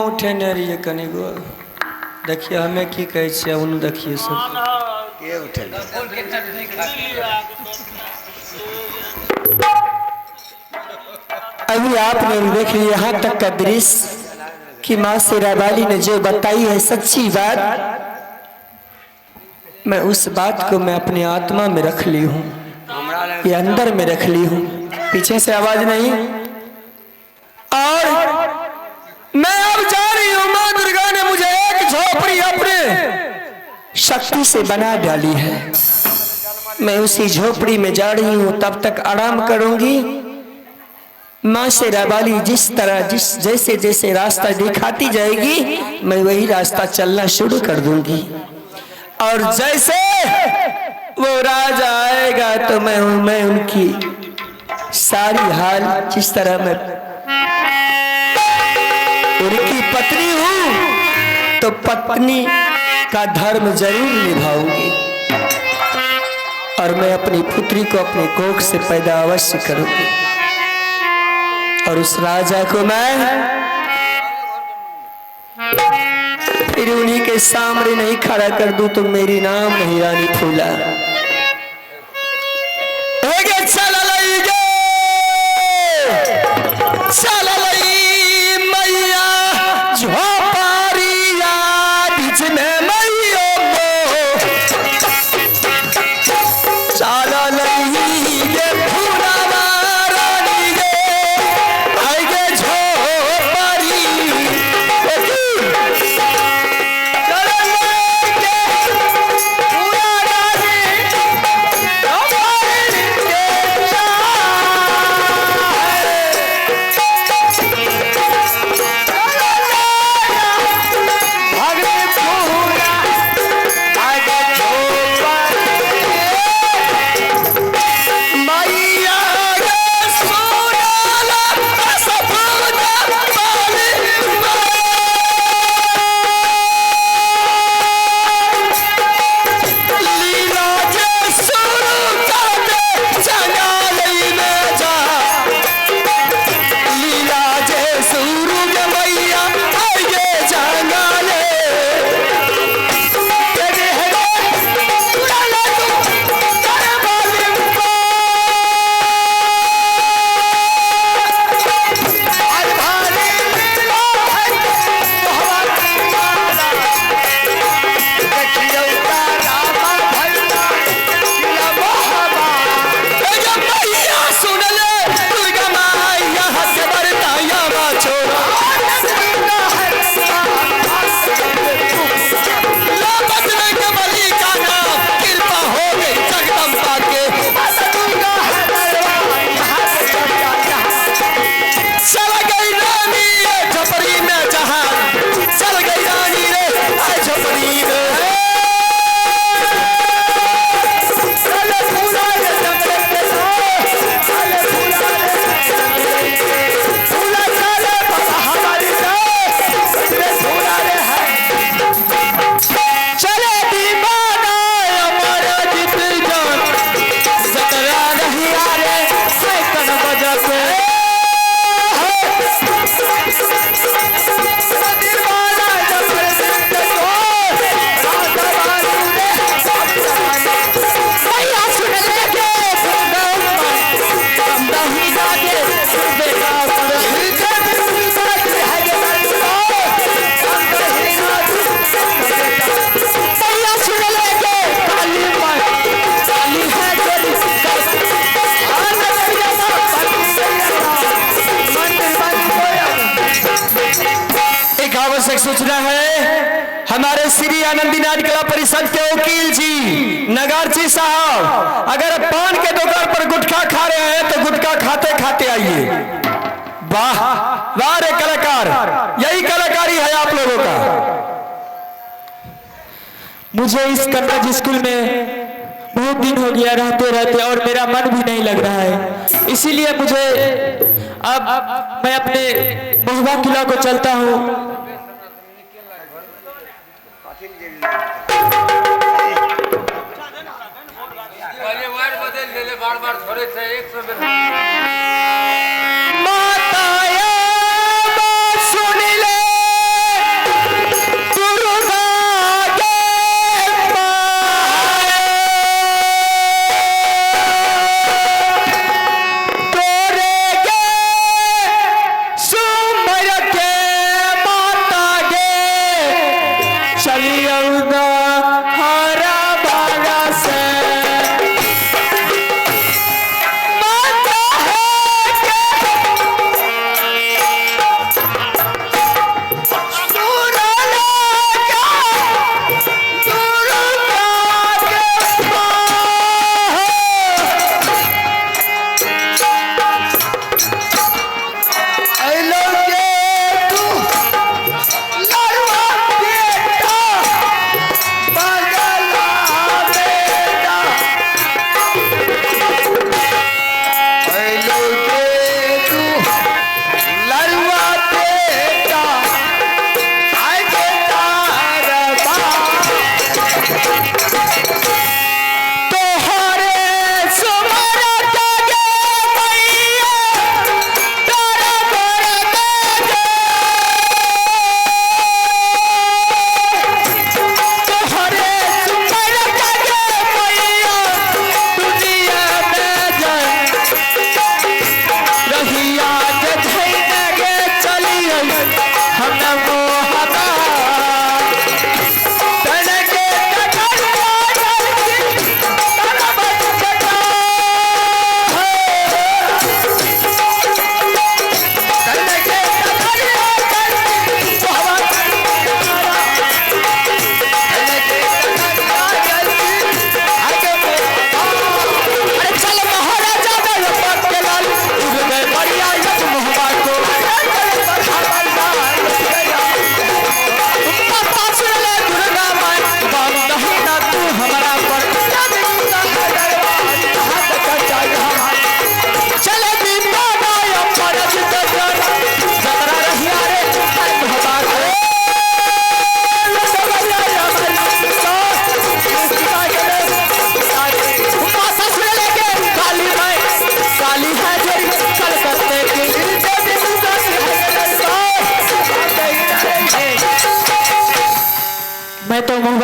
उठे नहीं रही कनी गो देखिए हमें की कहे छे उन देखिए सब के उठे अभी आपने देख लिया यहाँ तक का दृश्य कि माँ शेरावाली ने जो बताई है सच्ची बात मैं उस बात को मैं अपनी आत्मा में रख ली हूँ ये अंदर में रख ली हूँ पीछे से आवाज नहीं और मैं अब जा रही हूँ माँ दुर्गा ने मुझे एक झोपड़ी अपने शक्ति से बना डाली है मैं उसी झोपड़ी में जा रही हूँ तब तक आराम करूंगी माँ शेरावाली जिस तरह जैसे जैसे रास्ता दिखाती जाएगी मैं वही रास्ता चलना शुरू कर दूंगी और जैसे वो राजा आएगा तो मैं उनकी सारी हाल जिस तरह मैं उनकी पत्नी हूं तो पत्नी का धर्म जरूर निभाऊंगी और मैं अपनी पुत्री को अपने कोख से पैदा अवश्य करूंगी और उस राजा को मैं फिर उन्हीं के सामने नहीं खड़ा कर दूं तो मेरी नाम नहीं रानी फूला सूचना है हमारे श्री आनंदीनाथ कला परिषद के वकील जी नगारची साहब अगर पान के दुकान पर गुटखा खा रहे हैं तो गुटखा खाते खाते आइए वाह वाह रे कलाकार यही कलाकारी है आप लोगों का मुझे इस कन्नड़ स्कूल में बहुत दिन हो गया रहते रहते और मेरा मन भी नहीं लग रहा है इसीलिए मुझे अब मैं अपने महुआ किला को चलता हूँ बार थोड़े से 100 माता सुन ले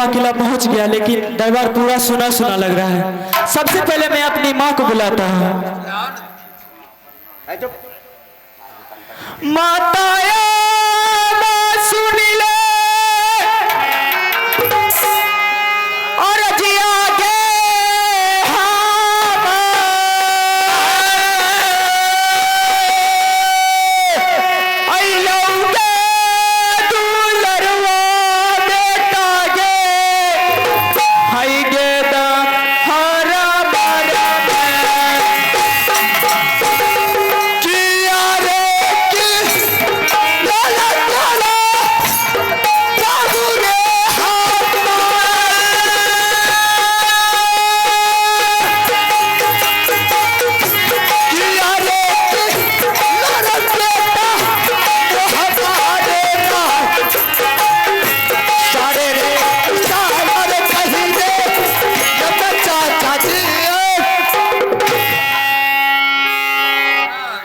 महुआ किला पहुंच गया, लेकिन दरबार पूरा सुना सुना लग रहा है। सबसे पहले मैं अपनी माँ को बुलाता हूँ। माताया सुन ले और जिया के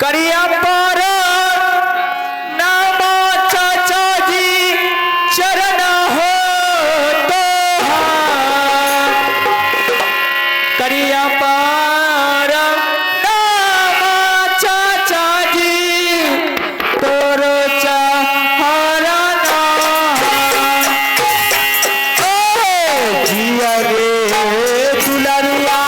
करिया पर नामा चाचा जी चरण हो तो करिया पर नामा चाचा जी तोरो चाहरा जिया रे दुलरुआ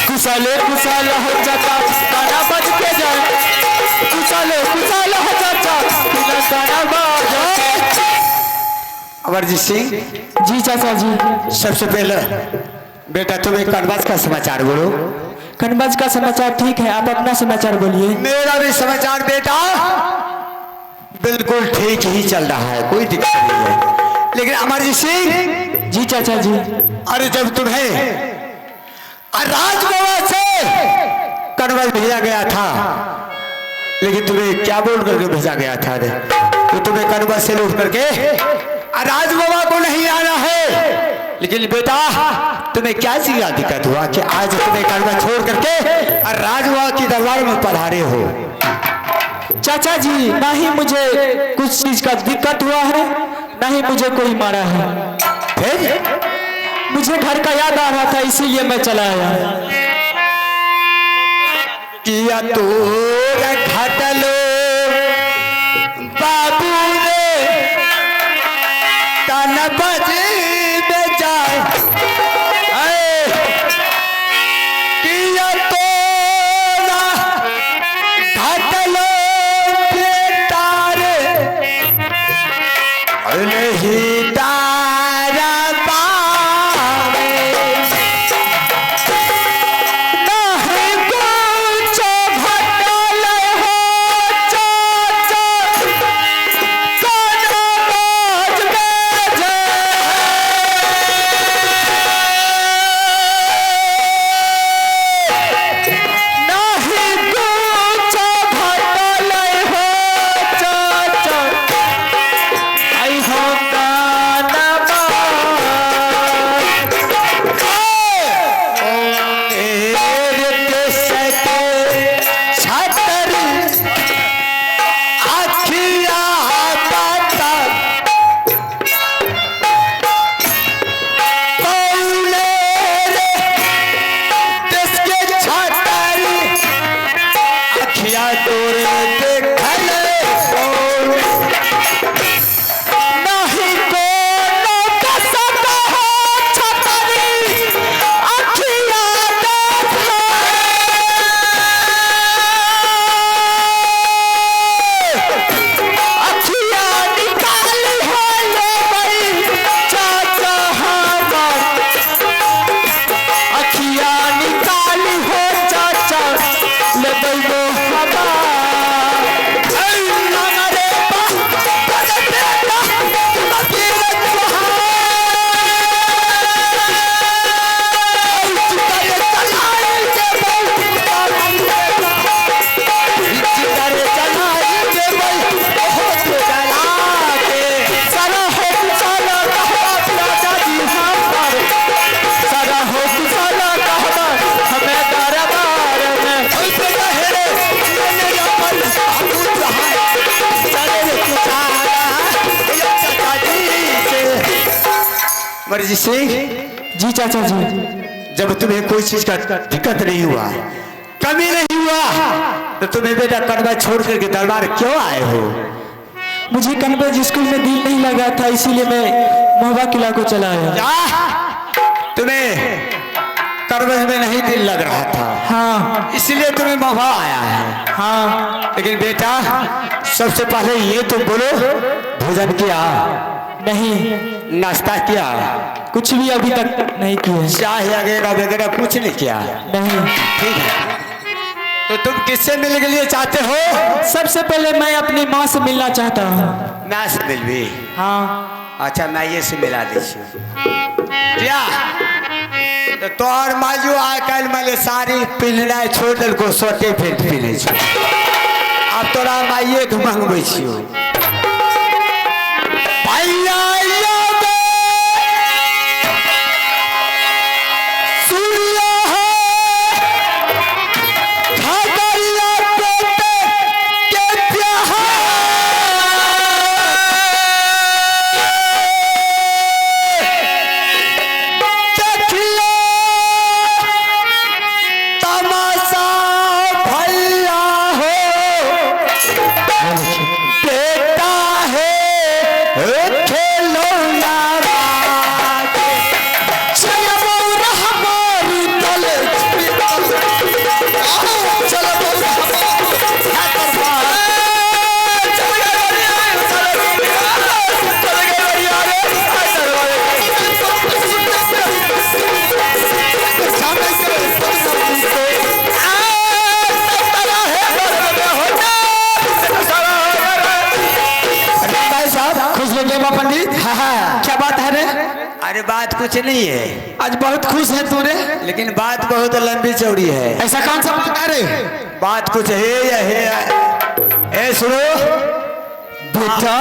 कुशले कुशल हो चाचा गाना बज के जाए, कुशले कुशल हो चाचा बिना गाना बज। अमरजीत सिंह जी चाचा जी। सबसे पहले बेटा तुम्हें कनबाज का समाचार बोलो। कनबाज का समाचार ठीक है, आप अपना समाचार बोलिए। मेरा भी समाचार बेटा बिल्कुल ठीक ही चल रहा है, कोई दिक्कत नहीं है। लेकिन अमरजीत सिंह जी चाचा जी। अरे जब तुम्हें राजबाबा से कनबाज भेजा गया था, लेकिन तुम्हें क्या बोल करके भेजा गया था? अरे तो तुम्हें कनबाज से लूट करके राजबाबा को नहीं आना है। लेकिन बेटा तुम्हें क्या चीज का दिक्कत हुआ कि आज तुम्हें कनबाज छोड़ करके राजबाबा की दरबार में पधारे हो? चाचा जी ना ही मुझे कुछ चीज का दिक्कत हुआ है, ना ही मुझे कोई मारा है। फिर मुझे घर का याद आ रहा था, इसीलिए मैं चला आया। किया तोर घटलो बाबू रे तन बजे में जाए किया तोरा घटलो बेटा रे नहीं तारा पावे नहीं कुछ घटल हो चाचा कनबाज में नहीं कुछ घटल हो चाचा आई हम मर्जी सिंह जी चाचा जी। जब तुम्हें कोई चीज का दिक्कत नहीं हुआ, कमी नहीं हुआ, तो तुम्हें बेटा कटवा छोड़ करके दरबार क्यों आए हो? मुझे कन्वेज स्कूल में दिल नहीं लगा था, इसीलिए मैं मोहबा किला को चला आया। तुम्हें कन्वेज में नहीं दिल लग रहा था? हाँ। इसलिए तुम्हें मोहबा आया है? हाँ। लेकिन बेटा सबसे पहले ये तो बोलो, भोजन किया? नहीं। नाश्ता किया? कुछ भी अभी तक नहीं किया। चाय वगैरह वगैरह कुछ नहीं किया? नहीं। ठीक है, तो तुम किससे मिलने के लिए चाहते हो? सबसे पहले मैं अपनी माँ से मिलना चाहता हूँ। माँ से मिलवी? हाँ। अच्छा, मैं ये से मिला दीजिए क्या? तो तोर माजू आजकल मैंने साड़ी पहनना छोड़ दिल को सोटे फेंट पहने छो। अब तोरा माइये के मंगवे छियो। भैया पंडित? हाँ। क्या बात है रे? अरे बात कुछ नहीं है, आज बहुत खुश है तू रे, लेकिन बात बहुत लंबी चौड़ी है। ऐसा कौन सा बात है रे? बात कुछ है या है? सुनो बेटा,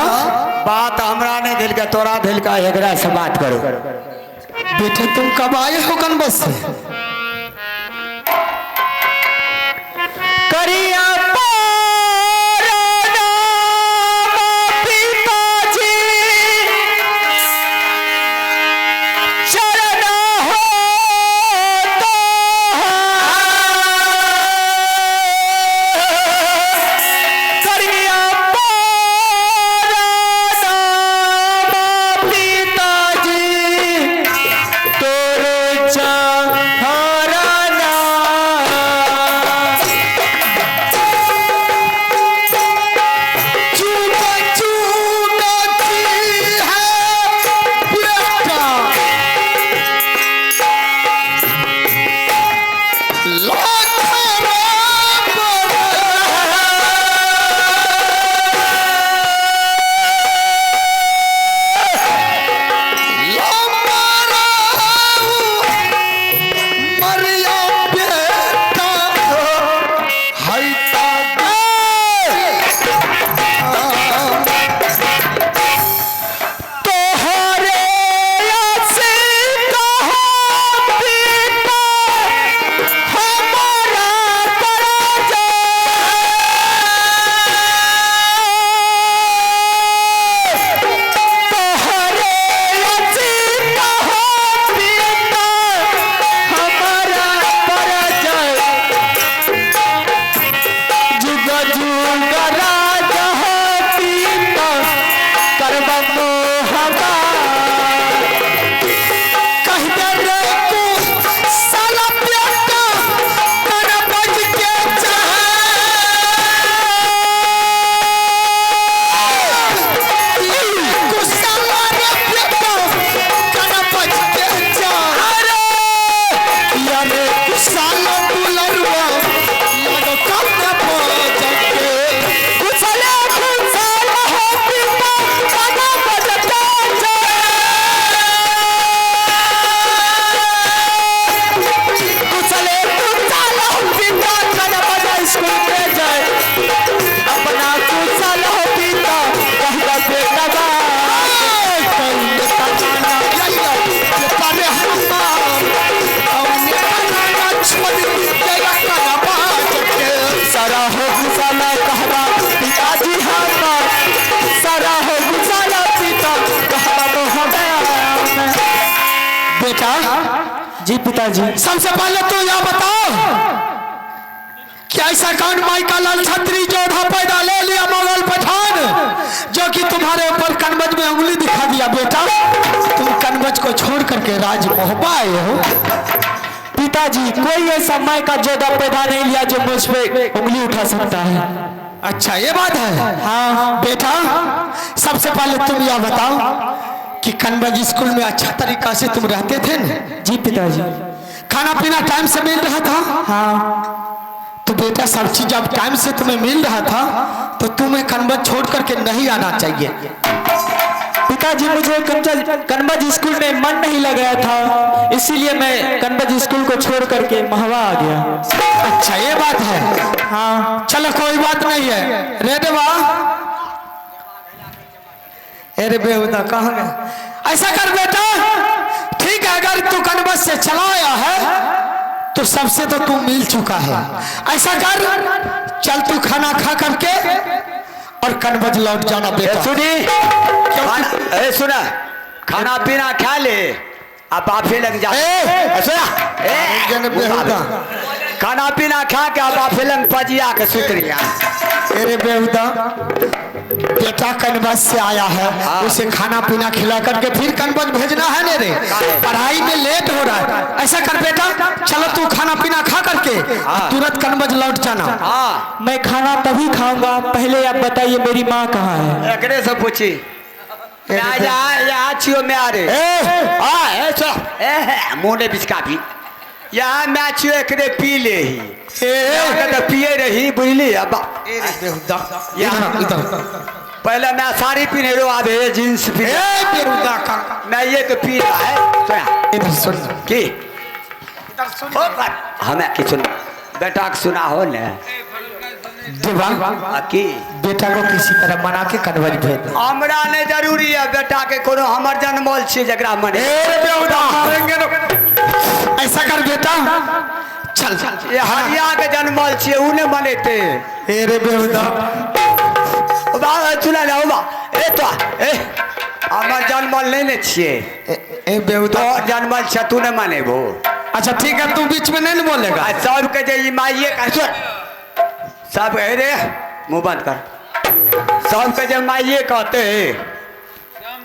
बात हमरा नहीं दिल का, तोरा दिल का, एकरा से बात करो। बेटा तुम कब आए हो कनबस से? करिया चरणा बेटा जी पिताजी। सबसे पहले तो यह बताओ कि ऐसा कौन माई का लाल छत्री जोधा पैदा ले लिया मोगल पठान जो कि तुम्हारे ऊपर कनबज में उंगली दिखा दिया। बेटा तुम कनबज को छोड़ करके राज मोहब्बा आए हो। पिताजी कोई ऐसा माई का जोधा पैदा नहीं लिया जो मुझ पे उंगली उठा सकता है। अच्छा ये बात है। हाँ बेटा सबसे पहले तुम यह बताओ कि कनबज स्कूल में अच्छा तरीका से तुम रहते थे न? जी पिताजी। खाना पीना टाइम से मिल रहा था? हाँ। तो बेटा सब चीज जब टाइम से तुम्हें मिल रहा था तो तुम्हें कनबज छोड़ करके नहीं आना चाहिए। पिताजी मुझे कनबज स्कूल में मन नहीं लग रहा था, इसीलिए मैं कनबज स्कूल को छोड़ करके महवा आ गया। अच्छा ये बात है। हाँ चलो कोई बात नहीं है। रेडवा अरे बेहुदा कहाँ गया? ऐसा कर बेटा ठीक है, अगर तू कनबज से चला आया है तो सबसे तो तू मिल चुका है। ऐसा कर चल तू खाना खा करके और कनबज लौट जाना बेटा। सुनी सुना खाना पीना खा ले अब बाफे लग जा। बेहुदा खाना पीना खा के अब बाफे लग पजिया के सुतरिया। अरे बेहुदा बेटा कनबज से आया है, उसे खाना पीना खिला करके फिर कनबज भेजना है ने रे। पढ़ाई में लेट हो रहा है। ऐसा कर बेटा चलो तू खाना पीना खा करके तुरंत कनबज लौट जाना। हाँ मैं खाना तभी खाऊंगा, पहले आप बताइए मेरी माँ कहाँ है? एकरे से पूछी में आ रे मुंडे बिचका भी यहाँ मैच एकरे पी ले ही तो पिए रही बुझली। अब पहले मैं साड़ी पीने रो आधे जींस पीने मैं ये तो पी रहा है। इधर सुन की हमें की सुन बेटा के सुना हो न की बेटा को किसी तरह मना के कनबज भेज दे। हमरा नहीं जरूरी है बेटा के कोनो हमर जन्मल छे जकरा मने। ऐसा कर बेटा चल चल ये हरिया के जन्मल छे उने मनेते। अरे बेहुदा बा सुना ना बा ए तो ए हमर जन्मल नहीं ने छे ए बेहुदा तो जन्मल छ तू न मानेबो। अच्छा ठीक है तू बीच में नहीं बोलेगा। सब के जे माइए का सब रे मुंह बंद कर। सब के जे माइए कहते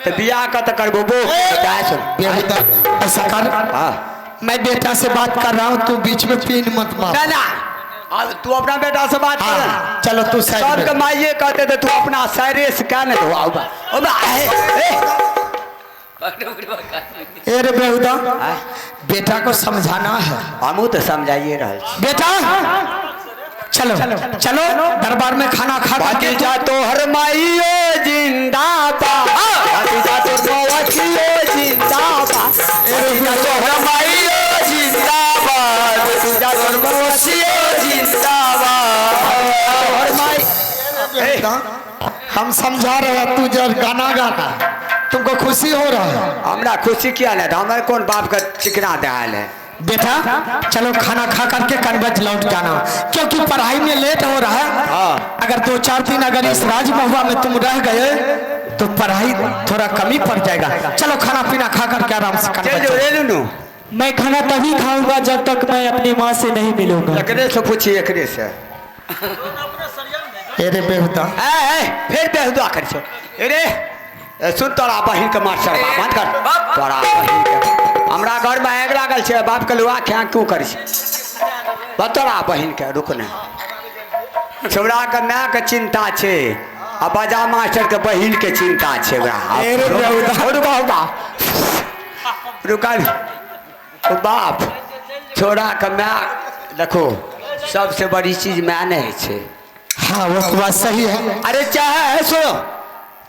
तो बियाह का तो करबो बो क्या सुन बेहुदा ऐसा कर हां मैं बेटा से बात कर रहा हूँ, तू बीच में पीन मत मार। ना ना अब तू अपना बेटा से बात कर। हाँ, चलो तू सब के माइए कहते तो तू अपना शायरे से क्या नहीं हो। अरे बेहुदा बेटा को समझाना है। हमू तो समझाइए रहे बेटा चलो चलो दरबार में खाना खा के जा तो हर माइयो जिंदाबाद भतीजा तो मौसियो जिंदाबाद भतीजा तो हर माइयो जिंदाबाद भतीजा तो मौसियो जिंदाबाद हर माई। हम समझा रहे हैं, तू जब गाना गाना तुमको खुशी हो रहा है। हमरा खुशी क्या है हमारे कौन बाप का चिकना दयाल है। बेटा चलो खाना खा करके कनबज लौट जाना क्योंकि पढ़ाई में लेट हो रहा है। अगर 2-4 दिन अगर इस राज महुआ में तुम रह गए तो पढ़ाई थोड़ा कमी पड़ जाएगा। चलो खाना पीना खा करके आराम से कनबज। मैं खाना तभी खाऊंगा जब तक मैं अपनी माँ से नहीं मिलूंगा। एकरे से पूछिए एकरे से। अरे बेहुदा फिर बेहुदा कर छो। अरे सुन तोरा बहिन के मास्टर बंद कर तोरा बहिन के हमरा घर में आग लागल छे बाप के लुआ क्या क्यों करी तोरा बहिन के रुक ने छोड़ा के माँ के चिंता छे आ बजा मास्टर के बहिन के चिंता छे। रुका बाप छोड़ा के माँ देखो सबसे बड़ी चीज मैं नहीं छे। हाँ वो बात सही है। अरे चाहे सुनो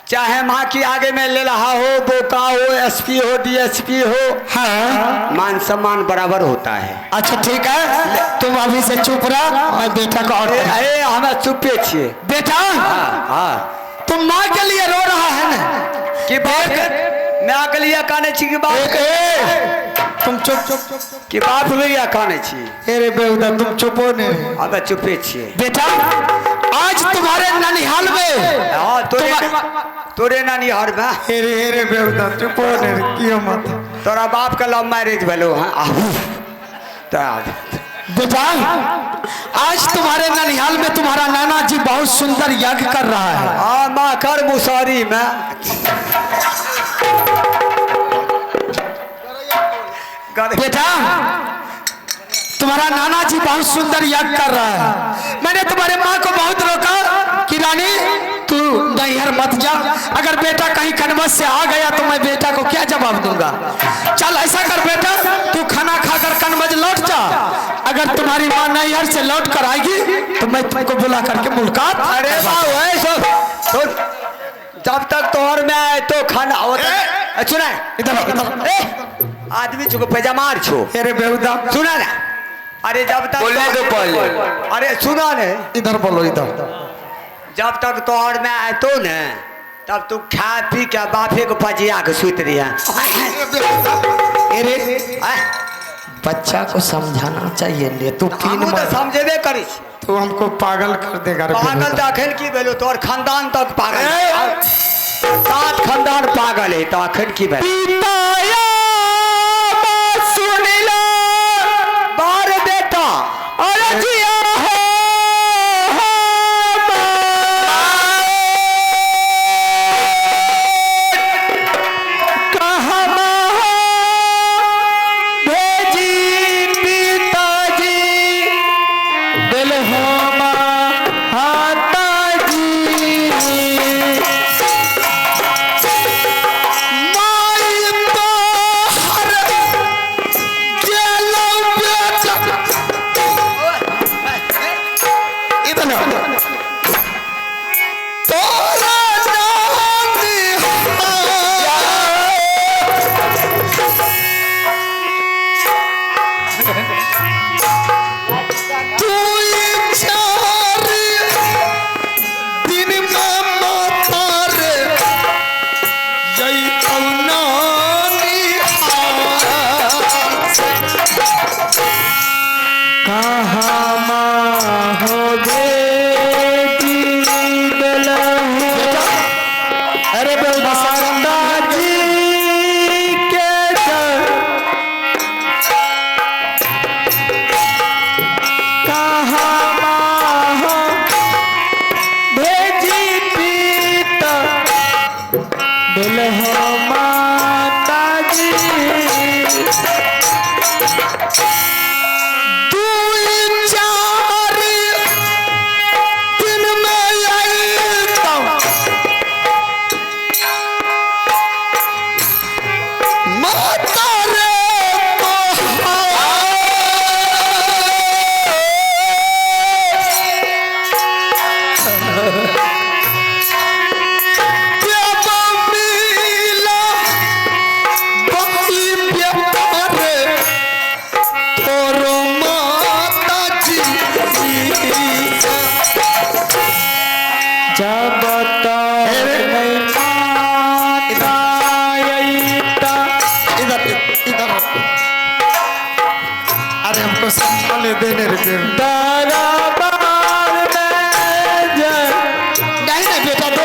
चाहे माँ की आगे में ले रहा हो बोका हो एसपी हो डीएसपी हो हाँ मान सम्मान बराबर होता है। अच्छा ठीक है तुम अभी से चुप रह और बेटा को और अरे हम चुपे छे बेटा। हाँ तुम माँ के लिए रो रहा है ना कि माँ के लिए काने छी कि बाप तुम चुप चुप कि बाप लिए काने छी। अरे बेहुदा तुम चुप हो नहीं। अब चुपे छे बेटा आज तुम्हारे ननिहाल में हाँ तोरे नानी हर में अरे बेहुदा चुप हो नहीं क्यों मत तोरा बाप का लव मैरिज भेलो हाँ बेटा आज तुम्हारे ननिहाल में तुम्हारा नाना जी बहुत सुंदर यज्ञ कर रहा है। हाँ माँ कर मुसहरी में बेटा तुम्हारा नाना जी बहुत सुंदर यज्ञ कर रहा है। मैंने तुम्हारे माँ को बहुत रोका कि रानी तू नैहर मत जा, अगर बेटा कहीं कनबस से आ गया तो मैं बेटा को क्या जवाब दूंगा। चल ऐसा कर बेटा तू खाना खाकर कनबस लौट जा, अगर तुम्हारी माँ नैहर से लौट कर आएगी तो मैं तुमको बुला करके मुलाकात। अरे बाबू जब तक तोहर में आए तो खाना सुना इधर आदमी छो पैजामार छो अरे बेहुदा सुना ना। अरे जब तक बोले तो पहले अरे सुना ने इधर बोलो इधर। जब तक तोहर में आए तो न तब तू खा पी के बाफे को पजिया के सुत रही है। अरे बच्चा को समझाना चाहिए ले तू तीन तो समझेबे करी तू हमको पागल कर देगा रे पागल बेहुदा। तो अखन की भेलो तोहर खानदान तक पागल है। सात खानदान पागल है तो अखन की भेल बार बेटा अरे जिया हो भेजी पिताजी दिल हो माताजी माई तो हर गेलो बेटा इधर तोरा नानी तू चार दिन में माता रे जई नानी कहाँ माँ हो बेटी दिल हो। अरे माता जी के डर कहाँ माँ हो भेजी पीता दिल हो माता जी। तू चार दिन में आईता माता रे जब इधर अरे हमको संभाले देने नहीं नहीं बेटा दो